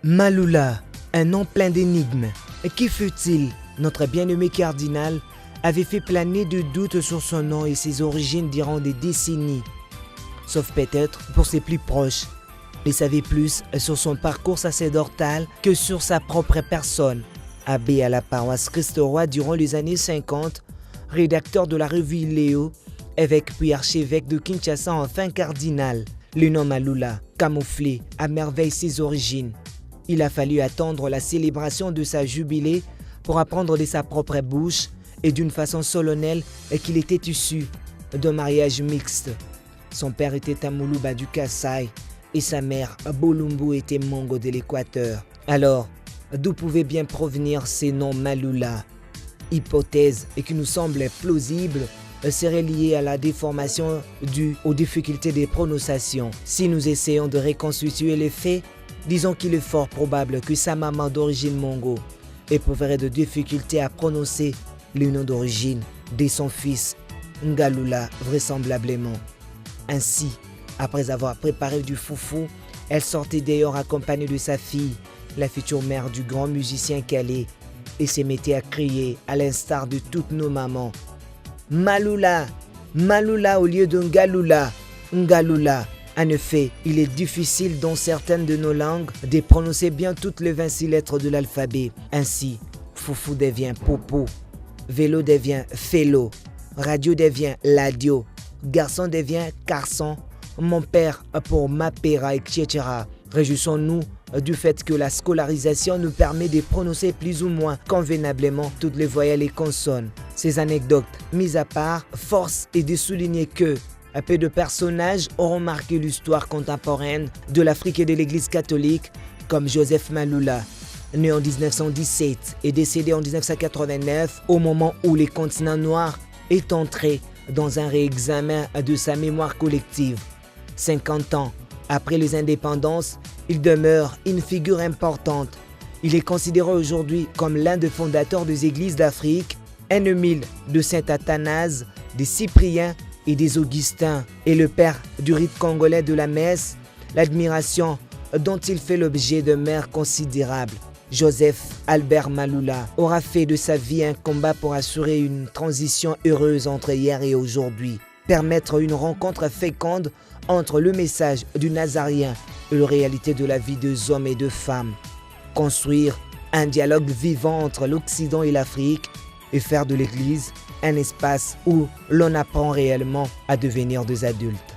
Maloula, un nom plein d'énigmes. Qui fut-il? Notre bien-aimé cardinal avait fait planer de doutes sur son nom et ses origines durant des décennies. Sauf peut-être pour ses plus proches. Il savait plus sur son parcours sacerdotal que sur sa propre personne. Abbé à la paroisse Christ-Roi durant les années 50, rédacteur de la revue Léo, évêque puis archevêque de Kinshasa, enfin cardinal. Le nom Maloula, camouflé à merveille ses origines. Il a fallu attendre la célébration de sa jubilée pour apprendre de sa propre bouche et d'une façon solennelle qu'il était issu d'un mariage mixte. Son père était un Moulouba du Kassai et sa mère, Bolumbu, était Mongo de l'Équateur. Alors, d'où pouvaient bien provenir ces noms Maloula? Hypothèse qui nous semble plausible serait liée à la déformation due aux difficultés des prononciations. Si nous essayons de reconstituer les faits, disons qu'il est fort probable que sa maman d'origine mongo éprouverait de difficultés à prononcer le nom d'origine de son fils Ngaloula, vraisemblablement. Ainsi, après avoir préparé du foufou, elle sortait dehors accompagnée de sa fille, la future mère du grand musicien qu'elle est, et se mettait à crier à l'instar de toutes nos mamans. Maloula, Maloula au lieu de Ngaloula, Ngaloula. En effet, il est difficile dans certaines de nos langues de prononcer bien toutes les 26 lettres de l'alphabet. Ainsi, foufou devient popo, vélo devient félo, radio devient ladio, garçon devient garçon, mon père pour ma pera, etc. Réjouissons-nous du fait que la scolarisation nous permet de prononcer plus ou moins convenablement toutes les voyelles et consonnes. Ces anecdotes mises à part, force est de souligner que peu de personnages auront marqué l'histoire contemporaine de l'Afrique et de l'Église catholique, comme Joseph Maloula, né en 1917 et décédé en 1989, au moment où le continent noir est entré dans un réexamen de sa mémoire collective. 50 ans après les indépendances, il demeure une figure importante. Il est considéré aujourd'hui comme l'un des fondateurs des églises d'Afrique, un émile de Saint Athanase, des Cypriens et des Augustins, et le père du rite congolais de la messe, l'admiration dont il fait l'objet de mères considérables. Joseph Albert Maloula aura fait de sa vie un combat pour assurer une transition heureuse entre hier et aujourd'hui, permettre une rencontre féconde entre le message du Nazarien et la réalité de la vie des hommes et de femmes, construire un dialogue vivant entre l'Occident et l'Afrique et faire de l'Église un espace où l'on apprend réellement à devenir des adultes.